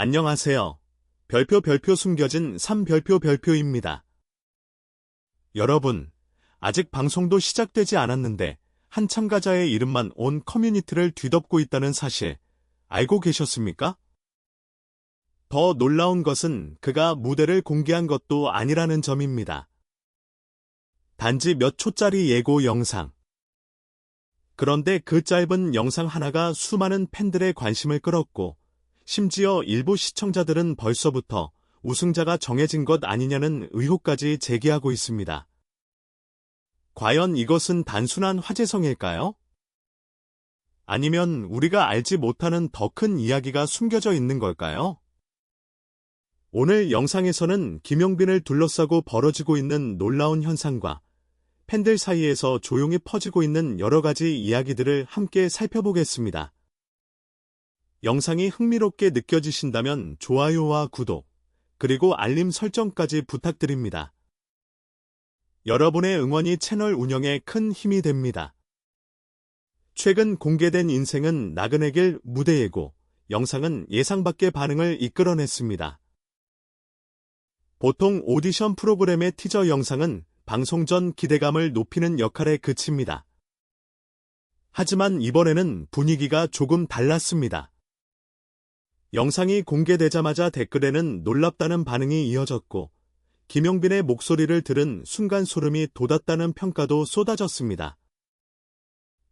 안녕하세요. 별표 숨겨진 3별표입니다. 여러분, 아직 방송도 시작되지 않았는데 한 참가자의 이름만 온 커뮤니티를 뒤덮고 있다는 사실 알고 계셨습니까? 더 놀라운 것은 그가 무대를 공개한 것도 아니라는 점입니다. 단지 몇 초짜리 예고 영상. 그런데 그 짧은 영상 하나가 수많은 팬들의 관심을 끌었고 심지어 일부 시청자들은 벌써부터 우승자가 정해진 것 아니냐는 의혹까지 제기하고 있습니다. 과연 이것은 단순한 화제성일까요? 아니면 우리가 알지 못하는 더 큰 이야기가 숨겨져 있는 걸까요? 오늘 영상에서는 김용빈을 둘러싸고 벌어지고 있는 놀라운 현상과 팬들 사이에서 조용히 퍼지고 있는 여러 가지 이야기들을 함께 살펴보겠습니다. 영상이 흥미롭게 느껴지신다면 좋아요와 구독, 그리고 알림 설정까지 부탁드립니다. 여러분의 응원이 채널 운영에 큰 힘이 됩니다. 최근 공개된 인생은 나그네 길 무대 예고, 영상은 예상 밖의 반응을 이끌어냈습니다. 보통 오디션 프로그램의 티저 영상은 방송 전 기대감을 높이는 역할에 그칩니다. 하지만 이번에는 분위기가 조금 달랐습니다. 영상이 공개되자마자 댓글에는 놀랍다는 반응이 이어졌고 김용빈의 목소리를 들은 순간 소름이 돋았다는 평가도 쏟아졌습니다.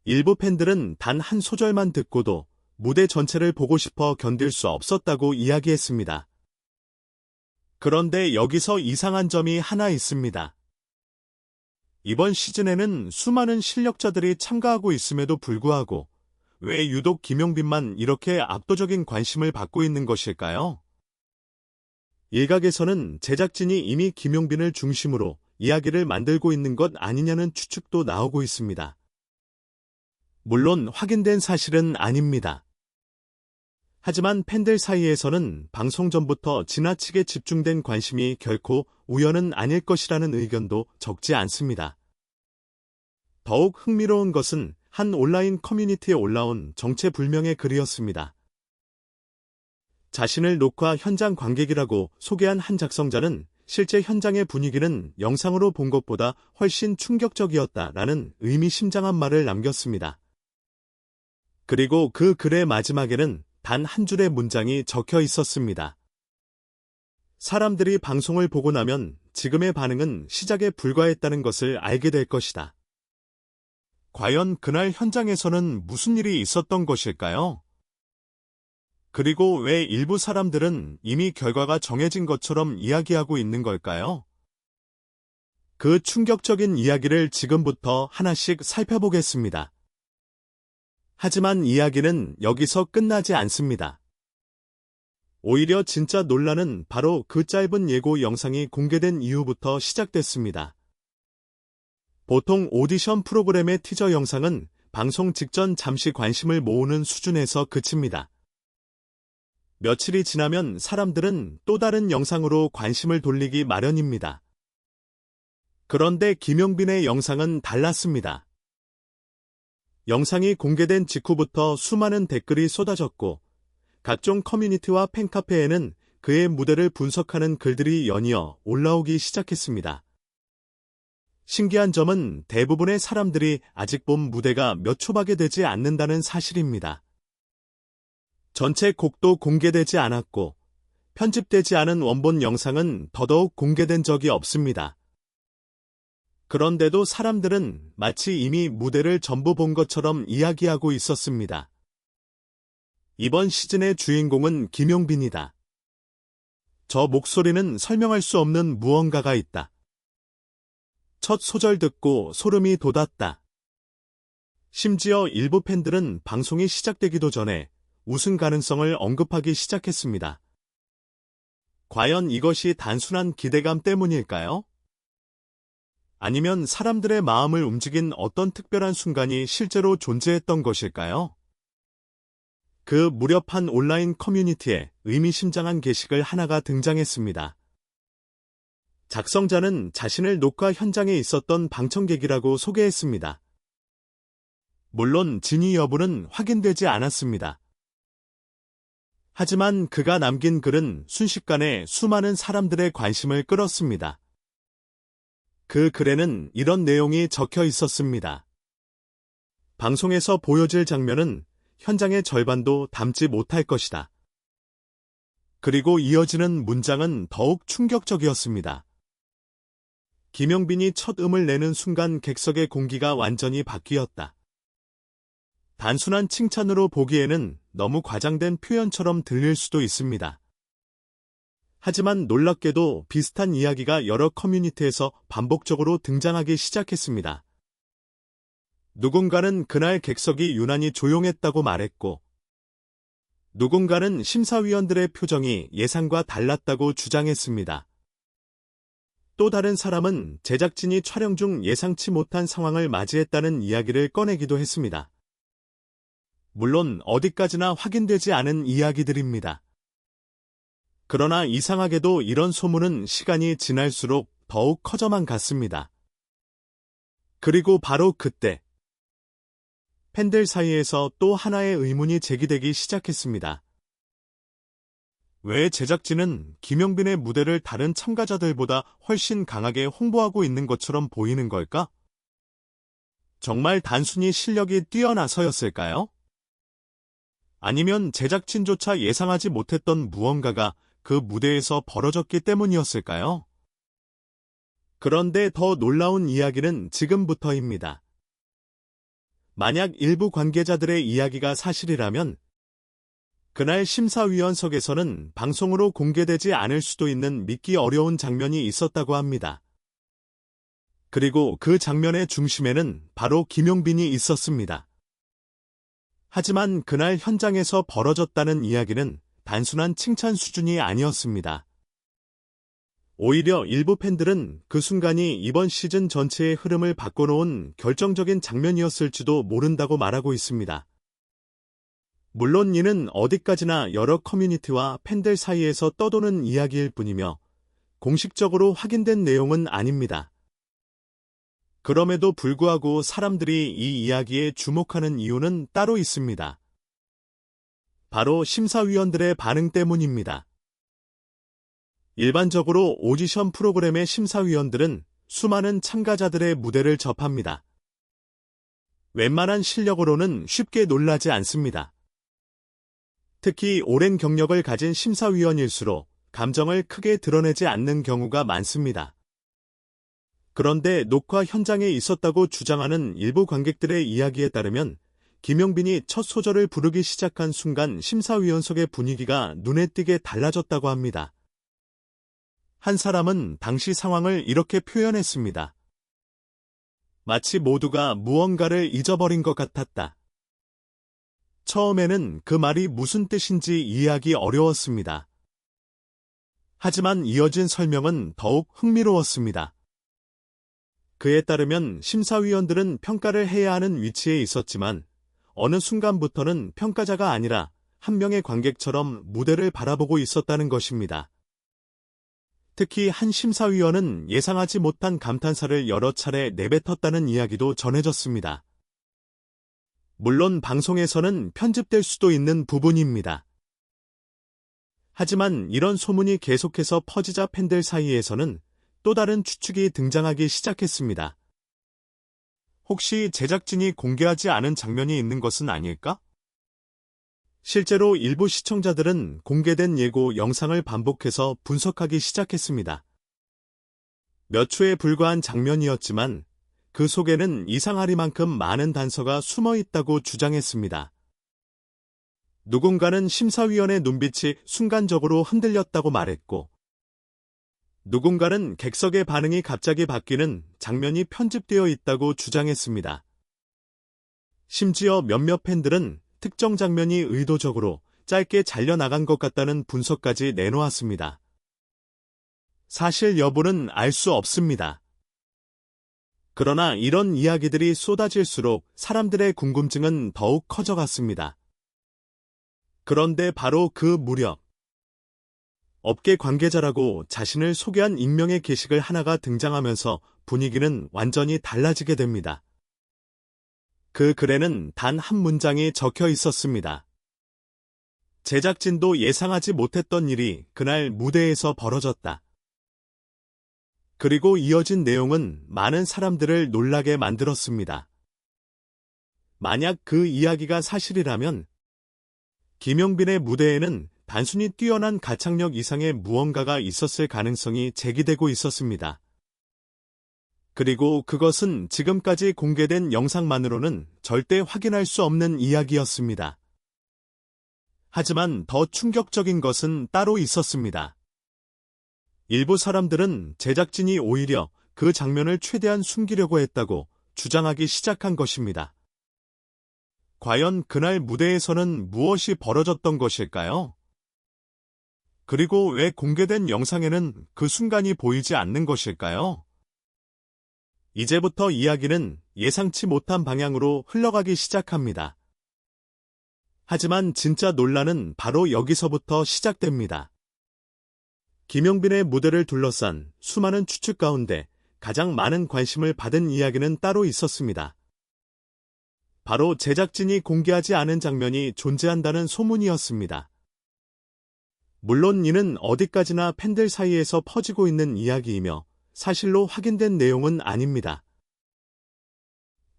일부 팬들은 단 한 소절만 듣고도 무대 전체를 보고 싶어 견딜 수 없었다고 이야기했습니다. 그런데 여기서 이상한 점이 하나 있습니다. 이번 시즌에는 수많은 실력자들이 참가하고 있음에도 불구하고 왜 유독 김용빈만 이렇게 압도적인 관심을 받고 있는 것일까요? 일각에서는 제작진이 이미 김용빈을 중심으로 이야기를 만들고 있는 것 아니냐는 추측도 나오고 있습니다. 물론 확인된 사실은 아닙니다. 하지만 팬들 사이에서는 방송 전부터 지나치게 집중된 관심이 결코 우연은 아닐 것이라는 의견도 적지 않습니다. 더욱 흥미로운 것은 한 온라인 커뮤니티에 올라온 정체불명의 글이었습니다. 자신을 녹화 현장 관객이라고 소개한 한 작성자는 실제 현장의 분위기는 영상으로 본 것보다 훨씬 충격적이었다라는 의미심장한 말을 남겼습니다. 그리고 그 글의 마지막에는 단 한 줄의 문장이 적혀 있었습니다. 사람들이 방송을 보고 나면 지금의 반응은 시작에 불과했다는 것을 알게 될 것이다. 과연 그날 현장에서는 무슨 일이 있었던 것일까요? 그리고 왜 일부 사람들은 이미 결과가 정해진 것처럼 이야기하고 있는 걸까요? 그 충격적인 이야기를 지금부터 하나씩 살펴보겠습니다. 하지만 이야기는 여기서 끝나지 않습니다. 오히려 진짜 논란은 바로 그 짧은 예고 영상이 공개된 이후부터 시작됐습니다. 보통 오디션 프로그램의 티저 영상은 방송 직전 잠시 관심을 모으는 수준에서 그칩니다. 며칠이 지나면 사람들은 또 다른 영상으로 관심을 돌리기 마련입니다. 그런데 김용빈의 영상은 달랐습니다. 영상이 공개된 직후부터 수많은 댓글이 쏟아졌고 각종 커뮤니티와 팬카페에는 그의 무대를 분석하는 글들이 연이어 올라오기 시작했습니다. 신기한 점은 대부분의 사람들이 아직 본 무대가 몇 초밖에 되지 않는다는 사실입니다. 전체 곡도 공개되지 않았고 편집되지 않은 원본 영상은 더더욱 공개된 적이 없습니다. 그런데도 사람들은 마치 이미 무대를 전부 본 것처럼 이야기하고 있었습니다. 이번 시즌의 주인공은 김용빈이다. 저 목소리는 설명할 수 없는 무언가가 있다. 첫 소절 듣고 소름이 돋았다. 심지어 일부 팬들은 방송이 시작되기도 전에 우승 가능성을 언급하기 시작했습니다. 과연 이것이 단순한 기대감 때문일까요? 아니면 사람들의 마음을 움직인 어떤 특별한 순간이 실제로 존재했던 것일까요? 그 무렵 한 온라인 커뮤니티에 의미심장한 게시글 하나가 등장했습니다. 작성자는 자신을 녹화 현장에 있었던 방청객이라고 소개했습니다. 물론 진위 여부는 확인되지 않았습니다. 하지만 그가 남긴 글은 순식간에 수많은 사람들의 관심을 끌었습니다. 그 글에는 이런 내용이 적혀 있었습니다. 방송에서 보여질 장면은 현장의 절반도 담지 못할 것이다. 그리고 이어지는 문장은 더욱 충격적이었습니다. 김용빈이 첫 음을 내는 순간 객석의 공기가 완전히 바뀌었다. 단순한 칭찬으로 보기에는 너무 과장된 표현처럼 들릴 수도 있습니다. 하지만 놀랍게도 비슷한 이야기가 여러 커뮤니티에서 반복적으로 등장하기 시작했습니다. 누군가는 그날 객석이 유난히 조용했다고 말했고, 누군가는 심사위원들의 표정이 예상과 달랐다고 주장했습니다. 또 다른 사람은 제작진이 촬영 중 예상치 못한 상황을 맞이했다는 이야기를 꺼내기도 했습니다. 물론 어디까지나 확인되지 않은 이야기들입니다. 그러나 이상하게도 이런 소문은 시간이 지날수록 더욱 커져만 갔습니다. 그리고 바로 그때 팬들 사이에서 또 하나의 의문이 제기되기 시작했습니다. 왜 제작진은 김용빈의 무대를 다른 참가자들보다 훨씬 강하게 홍보하고 있는 것처럼 보이는 걸까? 정말 단순히 실력이 뛰어나서였을까요? 아니면 제작진조차 예상하지 못했던 무언가가 그 무대에서 벌어졌기 때문이었을까요? 그런데 더 놀라운 이야기는 지금부터입니다. 만약 일부 관계자들의 이야기가 사실이라면 그날 심사위원석에서는 방송으로 공개되지 않을 수도 있는 믿기 어려운 장면이 있었다고 합니다. 그리고 그 장면의 중심에는 바로 김용빈이 있었습니다. 하지만 그날 현장에서 벌어졌다는 이야기는 단순한 칭찬 수준이 아니었습니다. 오히려 일부 팬들은 그 순간이 이번 시즌 전체의 흐름을 바꿔놓은 결정적인 장면이었을지도 모른다고 말하고 있습니다. 물론 이는 어디까지나 여러 커뮤니티와 팬들 사이에서 떠도는 이야기일 뿐이며 공식적으로 확인된 내용은 아닙니다. 그럼에도 불구하고 사람들이 이 이야기에 주목하는 이유는 따로 있습니다. 바로 심사위원들의 반응 때문입니다. 일반적으로 오디션 프로그램의 심사위원들은 수많은 참가자들의 무대를 접합니다. 웬만한 실력으로는 쉽게 놀라지 않습니다. 특히 오랜 경력을 가진 심사위원일수록 감정을 크게 드러내지 않는 경우가 많습니다. 그런데 녹화 현장에 있었다고 주장하는 일부 관객들의 이야기에 따르면 김용빈이 첫 소절을 부르기 시작한 순간 심사위원석의 분위기가 눈에 띄게 달라졌다고 합니다. 한 사람은 당시 상황을 이렇게 표현했습니다. 마치 모두가 무언가를 잊어버린 것 같았다. 처음에는 그 말이 무슨 뜻인지 이해하기 어려웠습니다. 하지만 이어진 설명은 더욱 흥미로웠습니다. 그에 따르면 심사위원들은 평가를 해야 하는 위치에 있었지만 어느 순간부터는 평가자가 아니라 한 명의 관객처럼 무대를 바라보고 있었다는 것입니다. 특히 한 심사위원은 예상하지 못한 감탄사를 여러 차례 내뱉었다는 이야기도 전해졌습니다. 물론 방송에서는 편집될 수도 있는 부분입니다. 하지만 이런 소문이 계속해서 퍼지자 팬들 사이에서는 또 다른 추측이 등장하기 시작했습니다. 혹시 제작진이 공개하지 않은 장면이 있는 것은 아닐까? 실제로 일부 시청자들은 공개된 예고 영상을 반복해서 분석하기 시작했습니다. 몇 초에 불과한 장면이었지만 그 속에는 이상하리만큼 많은 단서가 숨어 있다고 주장했습니다. 누군가는 심사위원의 눈빛이 순간적으로 흔들렸다고 말했고, 누군가는 객석의 반응이 갑자기 바뀌는 장면이 편집되어 있다고 주장했습니다. 심지어 몇몇 팬들은 특정 장면이 의도적으로 짧게 잘려나간 것 같다는 분석까지 내놓았습니다. 사실 여부는 알 수 없습니다. 그러나 이런 이야기들이 쏟아질수록 사람들의 궁금증은 더욱 커져갔습니다. 그런데 바로 그 무렵, 업계 관계자라고 자신을 소개한 익명의 게시글 하나가 등장하면서 분위기는 완전히 달라지게 됩니다. 그 글에는 단 한 문장이 적혀 있었습니다. 제작진도 예상하지 못했던 일이 그날 무대에서 벌어졌다. 그리고 이어진 내용은 많은 사람들을 놀라게 만들었습니다. 만약 그 이야기가 사실이라면 김용빈의 무대에는 단순히 뛰어난 가창력 이상의 무언가가 있었을 가능성이 제기되고 있었습니다. 그리고 그것은 지금까지 공개된 영상만으로는 절대 확인할 수 없는 이야기였습니다. 하지만 더 충격적인 것은 따로 있었습니다. 일부 사람들은 제작진이 오히려 그 장면을 최대한 숨기려고 했다고 주장하기 시작한 것입니다. 과연 그날 무대에서는 무엇이 벌어졌던 것일까요? 그리고 왜 공개된 영상에는 그 순간이 보이지 않는 것일까요? 이제부터 이야기는 예상치 못한 방향으로 흘러가기 시작합니다. 하지만 진짜 논란은 바로 여기서부터 시작됩니다. 김용빈의 무대를 둘러싼 수많은 추측 가운데 가장 많은 관심을 받은 이야기는 따로 있었습니다. 바로 제작진이 공개하지 않은 장면이 존재한다는 소문이었습니다. 물론 이는 어디까지나 팬들 사이에서 퍼지고 있는 이야기이며 사실로 확인된 내용은 아닙니다.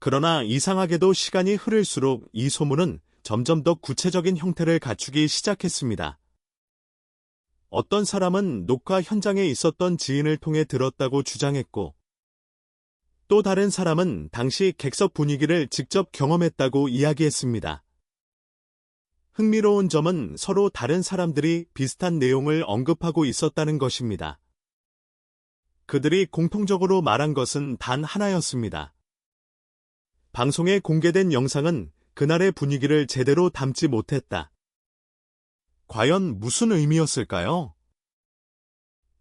그러나 이상하게도 시간이 흐를수록 이 소문은 점점 더 구체적인 형태를 갖추기 시작했습니다. 어떤 사람은 녹화 현장에 있었던 지인을 통해 들었다고 주장했고, 또 다른 사람은 당시 객석 분위기를 직접 경험했다고 이야기했습니다. 흥미로운 점은 서로 다른 사람들이 비슷한 내용을 언급하고 있었다는 것입니다. 그들이 공통적으로 말한 것은 단 하나였습니다. 방송에 공개된 영상은 그날의 분위기를 제대로 담지 못했다. 과연 무슨 의미였을까요?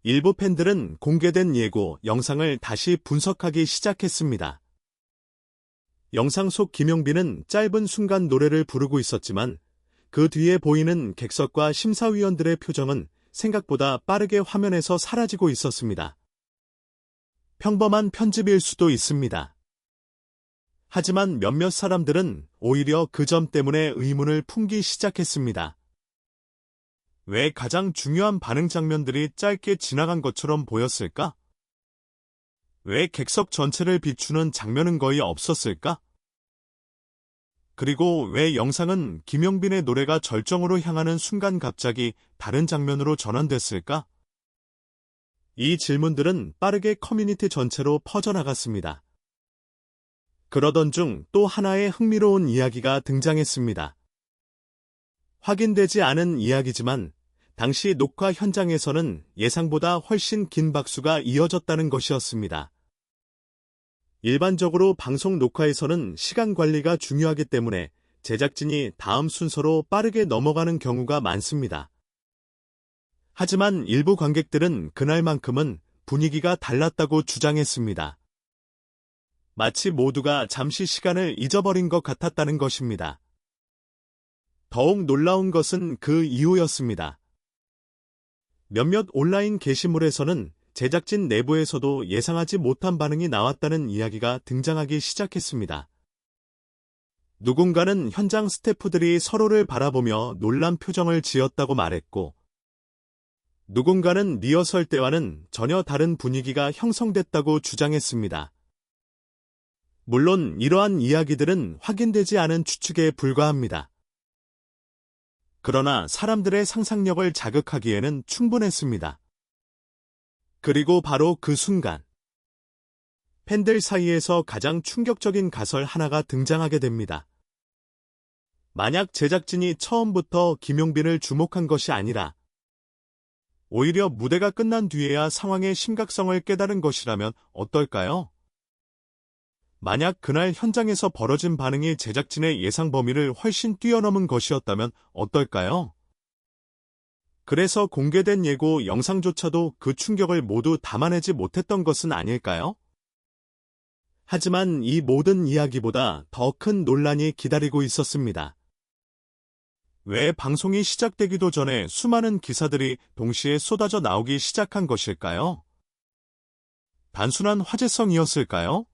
일부 팬들은 공개된 예고 영상을 다시 분석하기 시작했습니다. 영상 속 김용빈은 짧은 순간 노래를 부르고 있었지만 그 뒤에 보이는 객석과 심사위원들의 표정은 생각보다 빠르게 화면에서 사라지고 있었습니다. 평범한 편집일 수도 있습니다. 하지만 몇몇 사람들은 오히려 그 점 때문에 의문을 품기 시작했습니다. 왜 가장 중요한 반응 장면들이 짧게 지나간 것처럼 보였을까? 왜 객석 전체를 비추는 장면은 거의 없었을까? 그리고 왜 영상은 김용빈의 노래가 절정으로 향하는 순간 갑자기 다른 장면으로 전환됐을까? 이 질문들은 빠르게 커뮤니티 전체로 퍼져나갔습니다. 그러던 중 또 하나의 흥미로운 이야기가 등장했습니다. 확인되지 않은 이야기지만 당시 녹화 현장에서는 예상보다 훨씬 긴 박수가 이어졌다는 것이었습니다. 일반적으로 방송 녹화에서는 시간 관리가 중요하기 때문에 제작진이 다음 순서로 빠르게 넘어가는 경우가 많습니다. 하지만 일부 관객들은 그날만큼은 분위기가 달랐다고 주장했습니다. 마치 모두가 잠시 시간을 잊어버린 것 같았다는 것입니다. 더욱 놀라운 것은 그 이유였습니다. 몇몇 온라인 게시물에서는 제작진 내부에서도 예상하지 못한 반응이 나왔다는 이야기가 등장하기 시작했습니다. 누군가는 현장 스태프들이 서로를 바라보며 놀란 표정을 지었다고 말했고, 누군가는 리허설 때와는 전혀 다른 분위기가 형성됐다고 주장했습니다. 물론 이러한 이야기들은 확인되지 않은 추측에 불과합니다. 그러나 사람들의 상상력을 자극하기에는 충분했습니다. 그리고 바로 그 순간, 팬들 사이에서 가장 충격적인 가설 하나가 등장하게 됩니다. 만약 제작진이 처음부터 김용빈을 주목한 것이 아니라 오히려 무대가 끝난 뒤에야 상황의 심각성을 깨달은 것이라면 어떨까요? 만약 그날 현장에서 벌어진 반응이 제작진의 예상 범위를 훨씬 뛰어넘은 것이었다면 어떨까요? 그래서 공개된 예고 영상조차도 그 충격을 모두 담아내지 못했던 것은 아닐까요? 하지만 이 모든 이야기보다 더 큰 논란이 기다리고 있었습니다. 왜 방송이 시작되기도 전에 수많은 기사들이 동시에 쏟아져 나오기 시작한 것일까요? 단순한 화제성이었을까요?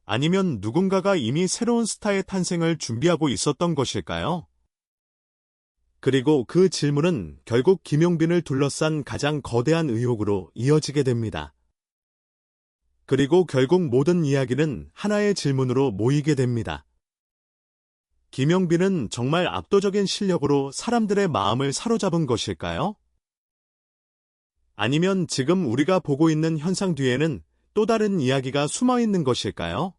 아니면 누군가가 이미 새로운 스타의 탄생을 준비하고 있었던 것일까요? 그리고 그 질문은 결국 김용빈을 둘러싼 가장 거대한 의혹으로 이어지게 됩니다. 그리고 결국 모든 이야기는 하나의 질문으로 모이게 됩니다. 김용빈은 정말 압도적인 실력으로 사람들의 마음을 사로잡은 것일까요? 아니면 지금 우리가 보고 있는 현상 뒤에는 또 다른 이야기가 숨어 있는 것일까요?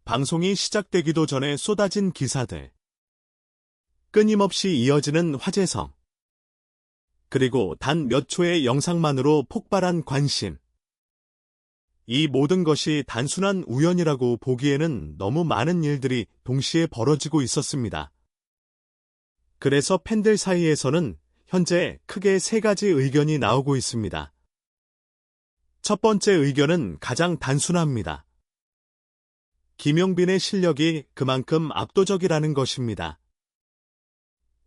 방송이 시작되기도 전에 쏟아진 기사들. 끊임없이 이어지는 화제성. 그리고 단 몇 초의 영상만으로 폭발한 관심. 이 모든 것이 단순한 우연이라고 보기에는 너무 많은 일들이 동시에 벌어지고 있었습니다. 그래서 팬들 사이에서는 현재 크게 세 가지 의견이 나오고 있습니다. 첫 번째 의견은 가장 단순합니다. 김용빈의 실력이 그만큼 압도적이라는 것입니다.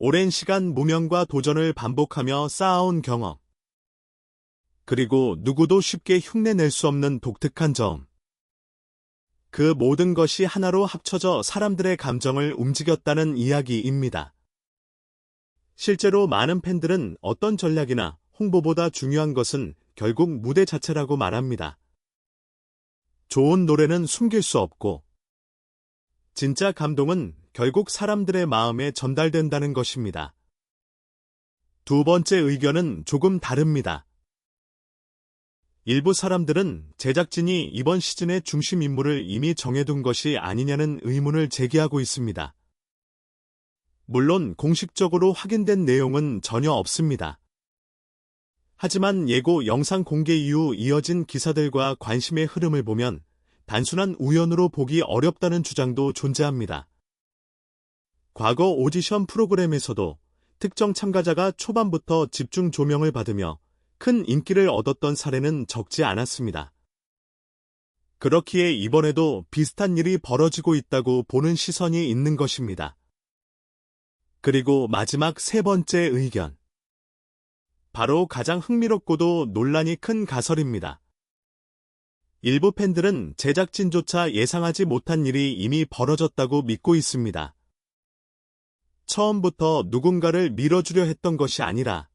오랜 시간 무명과 도전을 반복하며 쌓아온 경험. 그리고 누구도 쉽게 흉내낼 수 없는 독특한 점. 그 모든 것이 하나로 합쳐져 사람들의 감정을 움직였다는 이야기입니다. 실제로 많은 팬들은 어떤 전략이나 홍보보다 중요한 것은 결국 무대 자체라고 말합니다. 좋은 노래는 숨길 수 없고, 진짜 감동은 결국 사람들의 마음에 전달된다는 것입니다. 두 번째 의견은 조금 다릅니다. 일부 사람들은 제작진이 이번 시즌의 중심 인물을 이미 정해둔 것이 아니냐는 의문을 제기하고 있습니다. 물론 공식적으로 확인된 내용은 전혀 없습니다. 하지만 예고 영상 공개 이후 이어진 기사들과 관심의 흐름을 보면 단순한 우연으로 보기 어렵다는 주장도 존재합니다. 과거 오디션 프로그램에서도 특정 참가자가 초반부터 집중 조명을 받으며 큰 인기를 얻었던 사례는 적지 않았습니다. 그렇기에 이번에도 비슷한 일이 벌어지고 있다고 보는 시선이 있는 것입니다. 그리고 마지막 세 번째 의견. 바로 가장 흥미롭고도 논란이 큰 가설입니다. 일부 팬들은 제작진조차 예상하지 못한 일이 이미 벌어졌다고 믿고 있습니다. 처음부터 누군가를 밀어주려 했던 것이 아니라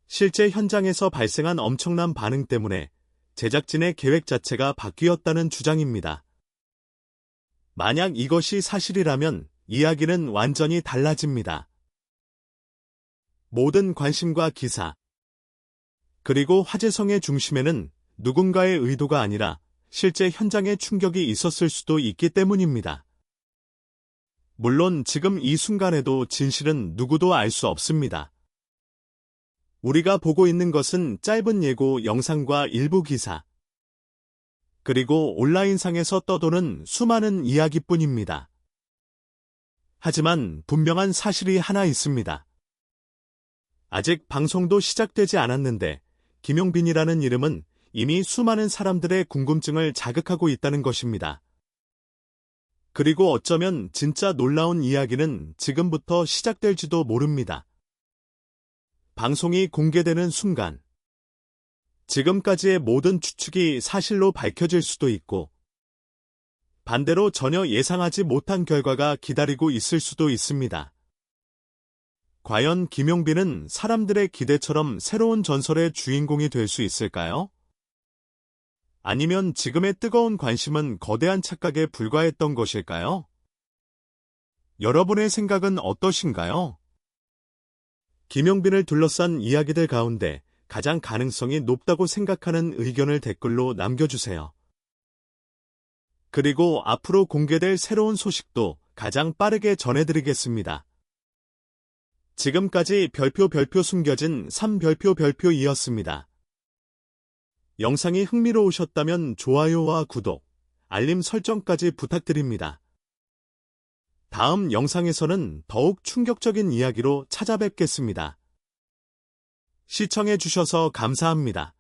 실제 현장에서 발생한 엄청난 반응 때문에 제작진의 계획 자체가 바뀌었다는 주장입니다. 만약 이것이 사실이라면 이야기는 완전히 달라집니다. 모든 관심과 기사, 그리고 화제성의 중심에는 누군가의 의도가 아니라 실제 현장에 충격이 있었을 수도 있기 때문입니다. 물론 지금 이 순간에도 진실은 누구도 알 수 없습니다. 우리가 보고 있는 것은 짧은 예고 영상과 일부 기사, 그리고 온라인상에서 떠도는 수많은 이야기뿐입니다. 하지만 분명한 사실이 하나 있습니다. 아직 방송도 시작되지 않았는데 김용빈이라는 이름은 이미 수많은 사람들의 궁금증을 자극하고 있다는 것입니다. 그리고 어쩌면 진짜 놀라운 이야기는 지금부터 시작될지도 모릅니다. 방송이 공개되는 순간, 지금까지의 모든 추측이 사실로 밝혀질 수도 있고, 반대로 전혀 예상하지 못한 결과가 기다리고 있을 수도 있습니다. 과연 김용빈은 사람들의 기대처럼 새로운 전설의 주인공이 될 수 있을까요? 아니면 지금의 뜨거운 관심은 거대한 착각에 불과했던 것일까요? 여러분의 생각은 어떠신가요? 김용빈을 둘러싼 이야기들 가운데 가장 가능성이 높다고 생각하는 의견을 댓글로 남겨주세요. 그리고 앞으로 공개될 새로운 소식도 가장 빠르게 전해드리겠습니다. 지금까지 별표 숨겨진 3별표이었습니다. 영상이 흥미로우셨다면 좋아요와 구독, 알림 설정까지 부탁드립니다. 다음 영상에서는 더욱 충격적인 이야기로 찾아뵙겠습니다. 시청해주셔서 감사합니다.